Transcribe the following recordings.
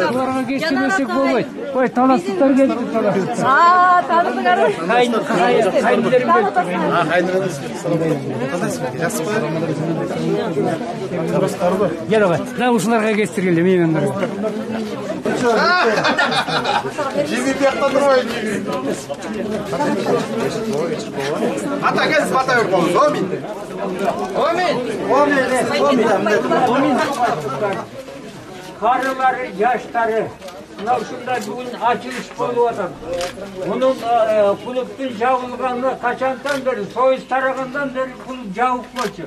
Оларға кестірмесек болмайды. Ой, таластықтар келді. Танысыңар. Gel oğlum. Ne uşularga kestirildi meymenler. Jibi bir yakta durmayın jibi. Ata gel spata yok oğlum. Omin. Karıları, yaşları. Şunda bugün açılış oluyorlar. Bunun kulüptün jabılganlığı kaçandan beri, soyuz tarağından beri kulüp jabık boşu.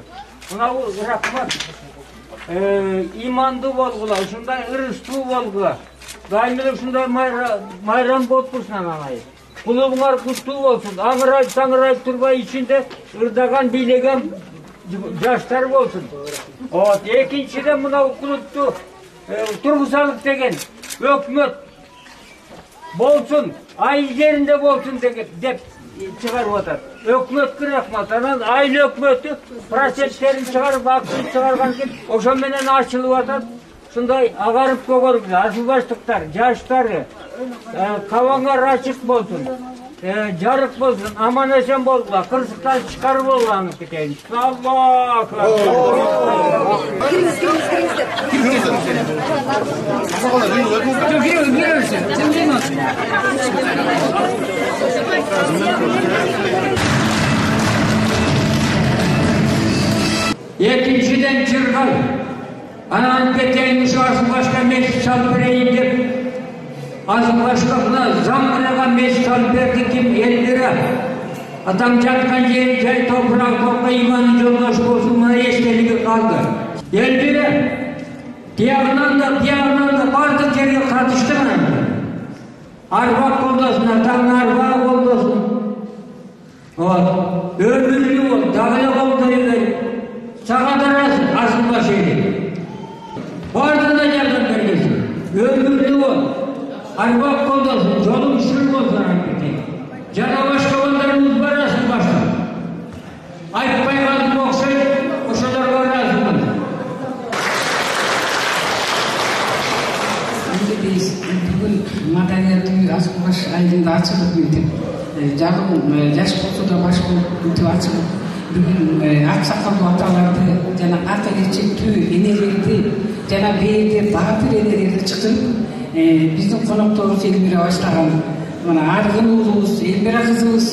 Buna rahmat. İmandı bolgular, şundan ırıştığı bolgular. Daimilik şundan mayran botpusun anayı. Kulübünar kutlu olsun. Ağırayıp turbay içinde ırdagan, bilegen yaşlar olsun. İkinciden buna kulüptü turgusalık degen. Hükümet bolsun, ay yerinde bolsun dep çıkarıp atar. Hükümet kırakmaz. Aile hükümeti proseslerini çıkarıp, aksını çıkargan kim? Oşan menen açılıp atar. Şunday ağarıp koğarıp, asılbaşlıklar, yaşları, kavanlar açık bolsun. Jarık bolsun, aman esen bolgular, kırsıktan çıkarıp olganıp giteyim. Allah! İkinciden çırgal. Ananın peteğini şu asılbaşka meclis salıp vereyim dep. Asılbaşkasına zammınagan meclis salıp verdi kim? 50 lira. Adam çatkan yeri, jay toprağı topla imanın yoldaşı olsun, bana eskeligi kaldı. 50 lira. Diyağından da bardık yere katıştı mı? Arbak oldasın, atan arbak oldasın. Öbürlü ol, dağlık oldayı sağadarasın, asılbaş eli. Bardan da yardım vergesin. Öbürlü ol, arbak oldasın, yolun sürüm olsun hakikaten. Cana başka onlarımız var asılbaşlar. Ayıpmay kaldım oksaydı, o şadar var asılbaş. Bugün madaniyatı asılbaş ayında açılıp mıydı? Jagım yaş bolsa baş bolуп açılıp bugün aksakallı atalardı jana ata geçiktүү энелерди жана бээде баатыр энелерди чыгып биздин конокторубуз Элмира баштаган мына Аргын уулубуз, Элмира кызыбыз,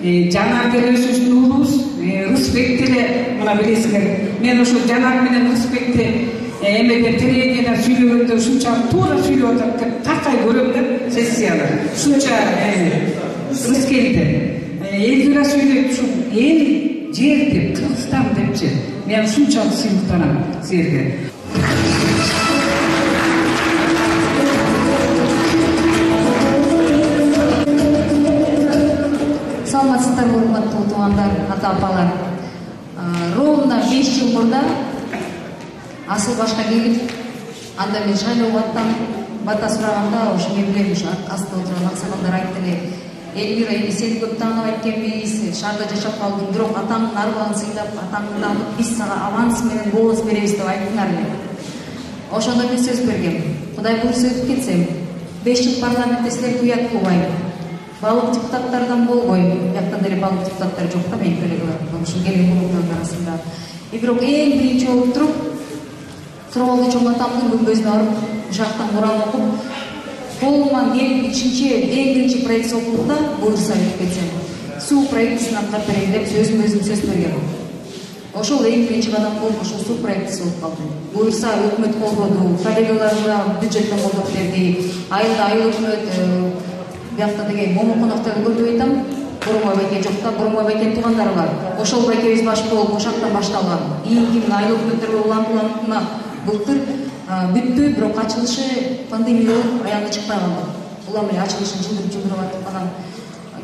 Жанар Делесовичтин уулубуз, Рысбек деле мына билесиңер. Мен ошо Жанар менен Рысбекти эмеде телевидениеде сүйлөгөндө ушунчалык туура сүйлөп атат деп такай көрөм деп сессияда. Ушунча ырыс келди. Элмира сүйлөйт ушу эл жер деп, Кыргызстан депчи. Мен ушунчалык сыйлыктанам силерге. Саламатсыздар, урматтуу туугандар, ата-апалар. Ровно 5 жыл мурда Асылбашка келип, анда мен шайлоого аттам, бата сураганда ошо мен билем ушу астында отурган аксакалдар айтты эле. Элмира, эми сени көп тааныбайт экенбиз, шаарда жашап калдың, бирок атаңдын арбагын сыйлап, атаңды алып биз сага аванс менен бонус беребиз деп айттыңар эле. Ошондо мен сөз бергем. Кудай буйрса өтүп кетсем, 5 жыл парламентте силерди уят кылбайм. Балык депутаттардан болбойм. Жактан деле балык депутаттар жок да мен келем. Ушул келген группалардын арасында. Бирок эң биринчи болуп туруп, Кыргызды чоң атамдын күмбөзүнө барып, жактан Куран окуп, колуман келип ичинчи эң биринчи проект окугунда буйрса өтүп кетсем, суу проектисин аткарып берейин деп өзүм сөз бергем. Ошол эң биринчи кадам болуп, ошол суу проектиси болуп калды. Буйрса өкмөт колдоду, коллегаларга бюджеттен колдоп берди. Айыл өкмөт бияқта деген Момункуновторду көрүп айтам. Бурма байке жок да, Бурма байкенин туугандары бар. Ошол байкебиз баш болуп, ошактан башталган. Ийгин айыл өкмөттөргө улантылган былтыр бүттү, бирок ачылышы пандемия болуп аягына чыкпай калды. Улам эле ачылышын жылдырып атып анан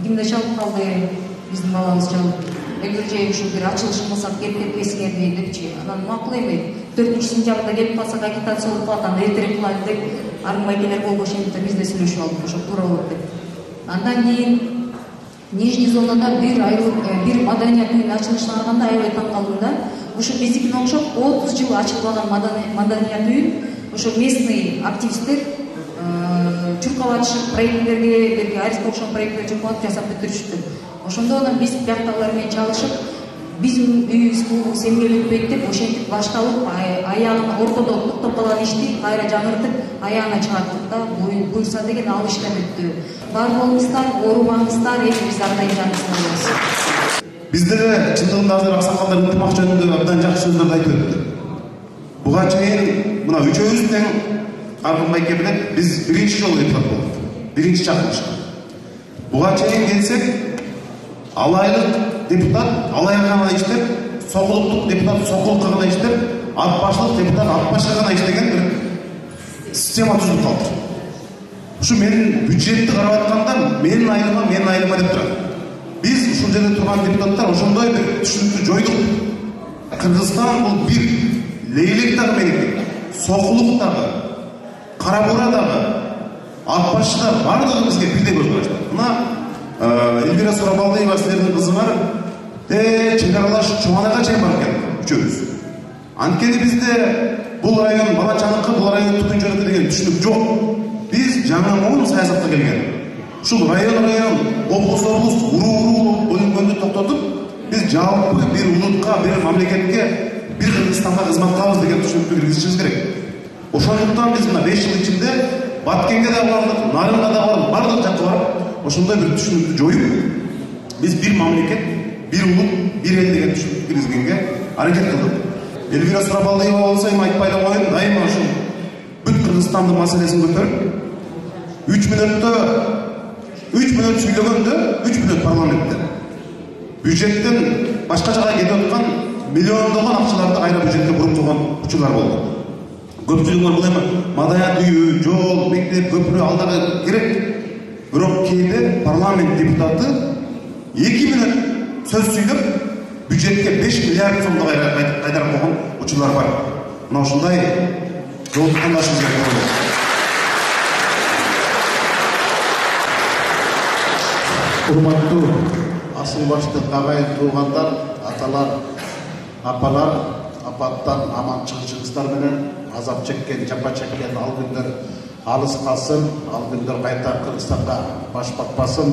кимде чалып калды, биздин балабыз чалып. Эгер же ушул бир ачылышын кылсак келип кетпесиңерби депчи. Анан макул эми 4-сентябрда келип калсак агитация болуп калат, анда эртерээк кылайлы деп арым байкелер болбош ошентип бизде сүйлөшүп алдык, ошо туура болот деп. Андан кийин Нижний зонада бир маданият үйүнүн ачылышына барганда аябай таң калдым да. ушу биздикине окшоп 30 жыл ачылбаган маданият үйүн ошо местный активисттер чуркап атышып проекттерге берги ариске окшогон проекттер чуркап жасап бүтүрүштү. Ошондо анан биз бияктагылар менен чалышып биздин үйүбүз клубубуз эмгек өтпөйт деп ошентип башталып аягына ортодо токтоп калган ишти кайра жаңыртып аягына чыгарттык да буюрса деген ал иштер өттү. Бар болуңуздар, оорубаңыздар, эми биз ар дайым жаныңызда болобуз. Биздер чындыгында азыр аксакалдар ынтымак жөнүндө абдан жакшы сөздөрдү айтып өттү. Буга чейин мына үчөөбүз тең Аргын байке менен биз биринчи жолу депутат болдук. Биринчи чакырылышта. Буга чейин келсек, алайлык депутат алайга гана иштеп, сокулуктук депутат сокулукка гана иштеп, ат башлык депутат ат башка гана иштеген бир система түзүлүп калды. Ушу менин бюджетти карап атканда менин айылыма деп турат. Биз ушул жерде турган депутаттар ошондой бир түшүнүктү жойдук. Кыргызстан бул бир лейлек дагы меники, сокулук дагы, кара бура дагы, ат башы да бардыгы бизге бирдей көз караштыр. Мына Эльвира Сурабалдиева силердин кызы бар, чек аралаш Чоңанайга чейин барып келди үчөөбүз. Анткени бизде бул район балачаныкы, бул район түтүнчөнүкү деген түшүнүк жок. Биз жаңы моң саясатка келген. Ушул район, облус, уруу бөлүнгөндү токтотуп, биз жалпы бир улутка, бир мамлекетке, бир Кыргызстанга кызмат кылабыз деген түшүнүктү киргизишибиз керек. Ошондуктан биз мына 5 жыл ичинде Баткенге да бардык, Нарынга да бардык, бардык жакка барып, ошондой бир түшүнүктү жоюп, биз бир мамлекет, бир улут, бир эл деген түшүнүктү киргизгенге аракет кылдык. Эльвира Сурабалдиева болсо эми айтпай эле коеюн, дайыма ушул бүт Кыргызстандын маселесин көтөрүп, 3 мүнөт сүйлөгөндө 3 мүнөт парламентте бюджеттен башка жака кетип аткан миллиондогон акчаларды кайра бюджетке буруп турган учурлар болду. Көпчүлүгүңөр бул эми маданият үйү, жол, мектеп, көпүрө алдагы керек. Бирок кээде парламент депутаты 2 мүнөт сөз сүйлөп, бюджетке 5 миллиард сомдо кайдарып койгон учурлар бар. Мына ушундай жолду тандашыбыз керек. Урматтуу асыл баштык агайын туугандар, аталар, апалар, апаттан аман чыгышыңыздар менен азап чеккен, жапа чеккен ал күндөр алыс калсын, ал күндөр кайта Кыргызстанга баш батпасын.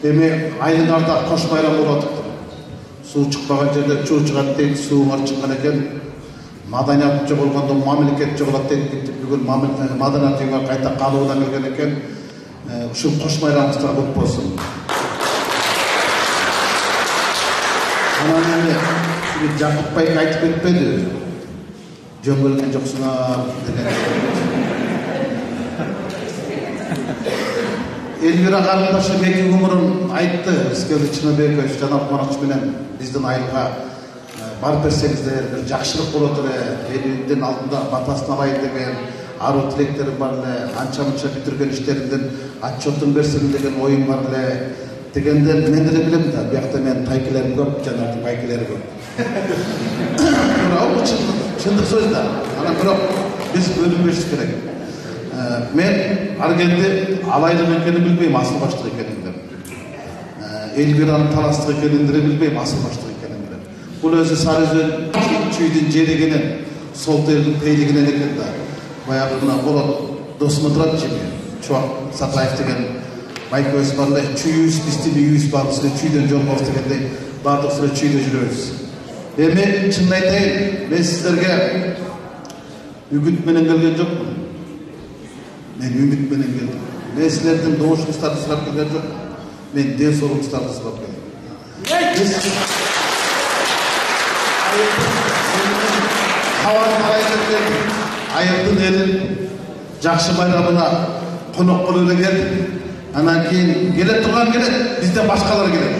Эми айылдарда кош байрам болуп атыптыр. Суу чыкпаган жерде чуу чыгат дейт, сууңар чыккан экен. Маданият жоголгондо мамлекет жоголот дейт. Бүгүн маданият үйгө кайта калуудан келген экен. Ушул кош байрамыңыздар көп болсун. Анан эми Жакып байке айтып кетпеди. Жөнгөлгөн жоксуңар деген. Эльвира карындашым 2 умурун айтты. Искелди Чыныбекович жанап Маракч менен биздин айылга барып берсеңиздер бир жакшылык болот эле. Элдин алдында батасын алайын деген аруу тилектерим бар эле. Анча-мынча бүтүргөн иштеримдин отчетун берсем деген оюм бар эле. Дегенден мен деле билем да, биякта мен тайкелерим көп, жанагы байкелери көп. Бирок чындык сөз да. Анан бирок биз бөлүнбөшүбүз керек. Мен ар келди алайлык экенин билбейм, асыл баштык экенин билем. Эльвиранын таластык экенин деле билбейм, асыл баштык экенин билем. Бул өзү Сары Өзөн чүйдүн жеригинен, сол тердин пейлигинен экен да. Баягы мына болот досума турат жеме. Чуак Сатаев деген байкебиз бар эле, чүйүбүз, биздин үйүбүз бар, силер чүйдөн жолбоз дегендей, баардык силер чүйдө жүрөбүз. Эми чынын айтайын, мен сиздерге үгүт менен келген жокмун. Мен үмүт менен келдим. Мен силердин добушуңуздарды сурап келген жокмун. Мен ден соолугуңуздарды сурап келдим. Айылдын элин жакшы байрамына конок болуп эле келдик. Анан кийин келе турган келет, бизден башкалар келет.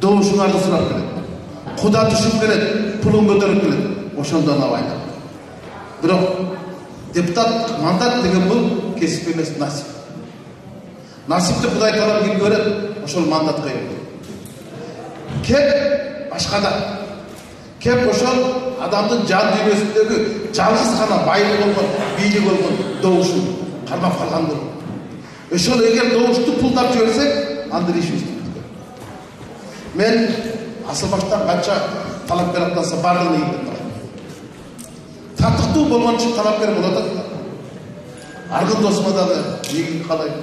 Добушуңарды сурап келет. Куда түшүп келет, пулун көтөрүп келет. Ошондон абайлап. Бирок депутат мандат деген бул кесип эмес, насип. Насипти Кудай таалам кимге берет, ошол мандатка ээ болот. Кеп башкада. Кеп ошол адамдын жан дүйнөсүндөгү жалгыз гана байлык болгон, бийлик болгон добушун кармап калгандыр. Ошол эгер добушту пулдап жиберсек, анда ишибиз бүткөн. Мен асыл баштан канча талапкер атанса барлығын егіліп қалады. Татықтуу болған үшін талапкер болады. Арғын досыма да егіліп қалайды.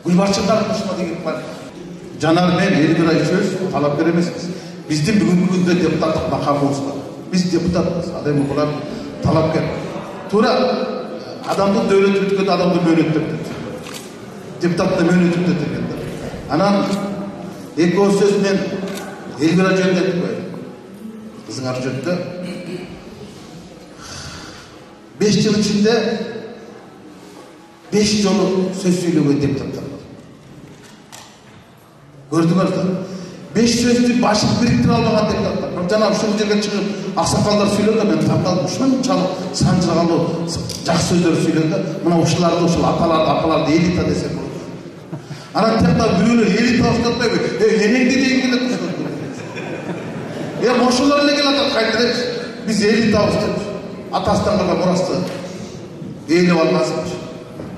Гүлбаршындар досыма да егіліп қалайды. Жанар мен Эльвира үшеуміз талапкер емеспіз. Біздің бүгінгі күнде депутаттық мақамымыз бар. Біз депутатпыз, адам олар талапкер. Тура адамды дәулет өткенде адамды мөлеттеп деді. Депутатты мөлеттеп деді. Анан екі сөз мен Эльвира жөнінде айтып қояйын. Қызыңар жөнінде 5 жыл ішінде 5 жолы сөз сөйлеген депутаттар бар. Көрдіңіз бе? 5 сөзді башын біріктіре алмаған депутаттар. Бірақ жаңа ушул жерге шығып ақсақалдар сөйледі, мен таңқалдым. Ушунчалык санжырғалы жақсы сөздер сөйледі. Мына ушуларды, ушул апаларды элита десе болады. Ана тепта біреулер элита ұстатпай ма? Енеңді дейін келеді. Ошолар эле келатат кайтырып. Биз элита ұстатпыз. Атасынан қалған мұрасты елеп алмасымыз.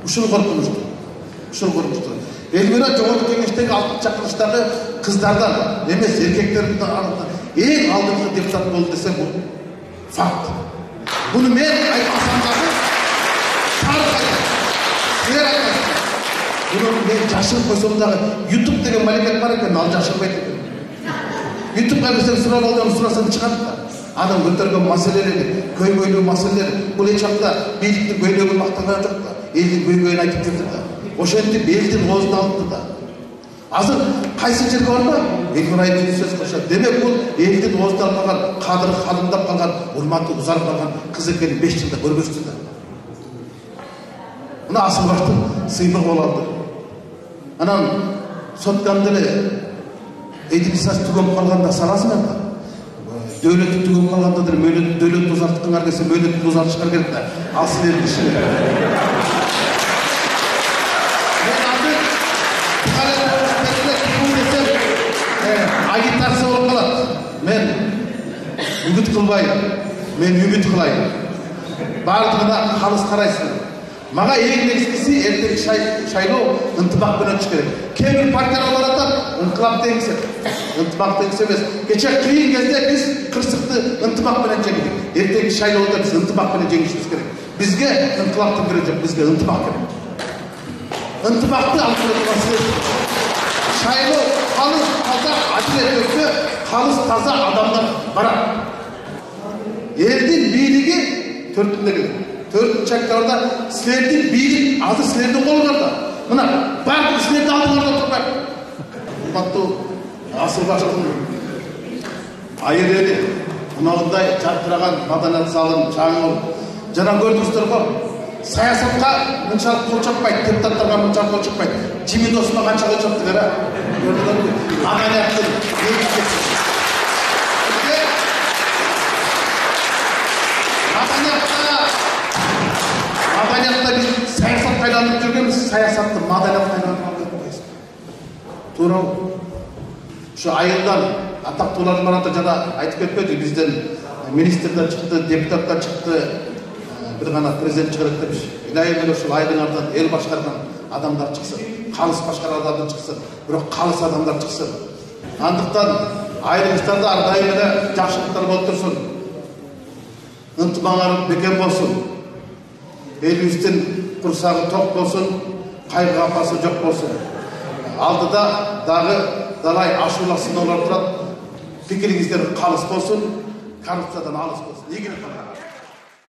Ушул коркунучту. Эльвира жогорку кеңештеги 6 чакырыштагы кыздардан эмес, эркектердин арасында эң алдыңкы депутат болду десе бул факт. Буну мен айтпасам дагы тарых айтат. Силер айтасыздар. Буну мен жашырып койсом дагы YouTube деген малекет бар экен, ал жашырбайт экен. YouTube'га кирсең сурап алдан сурасаң чыгат да. Адам көтөргөн маселелери, көйгөйлүү маселелер, бул эч убакта бийликтин көйлөгүн мактаган жок да, элдин көйгөйүн айтып жүрдү да. Ошентип элдин оозун алды да. Азыр кайсы жерге барма? Эльвира айткан сөз кылышат. Демек бул элдин оозун алган, кадыры калымдап калган, урматы узарып калган кыз экенин 5 жылда көргөздү да. Мына Асылбактын сыймыгы болду. Анан сотканда эле эдипсас түгөнүп калганда саласыңар да. Devleti tügün kalandadır, devlet uzartıklar gelse, devlet uzartışlar gerek de, al silerin işini. Ben artık, agitasiya olup kalat. Men ümit kılbayım, men ümit kılayım. Bardığına halız karaysın. Mağa eğin eksikisi erteki şayloo ıntыбак bilen çık gerek. Kemir partiyalar olarak ıntыбак dengse. Intыбак dengse emez. Geçen kıyın gezde biz kırsıktı ıntыбак bilen jengdik. Erteki şaylooda biz ıntыбак bilen jengişimiz gerek. Bizge ıntыбаktı gerek, bizge ıntыбак gerek. Intыбаktı alıp keletmesi. Şayloo halız taza acilet ötse, halız taza adamlar barar. Eldin biyligi törtünde gelir. 4 çaktarda silerdi bilik azı silerdi kollarda. Mına bak silerdi aldığında oturmak. Battu Asılbaşı'nın ayır eli. Mınağınday çarptıragan madaniyat salın, çağın Жана көрдүңүздөр го, саясатка мынчалык кол чаппайт, депутаттарга мынчалык кол чаппайт. Жимин досуна канча кол чаптыңар, көрдүңөрбү? Маданияттын Madaniyatта biz siyasat kaylanıp жүргенбиz, саясатты маданият кайlanып кетпейбиз. Туура. Şu айылдан атактуулардын барында жана айтып кетпеди, бизден министрлер чыкты, депутаттар чыкты, bir гана президент чыгарат депиш. Илайым ошол айдын артынан эл башкарган адамдар чыксын, калыс башкарган адамдар чыксын, бирок калыс адамдар чыксын. Андыктан айрылыштарда ар дайым эле жакшылыктар болуп турсун. Ынтымаңар бекем болсун. Элибиздин курсагы ток болсун, кайгы апасы жок болсун. Алдыда дагы далай ашуулар сыноолор турат. Пикириңиздер калыс болсун, коррупциядан алыс болсун. Ийгилик кылыңар.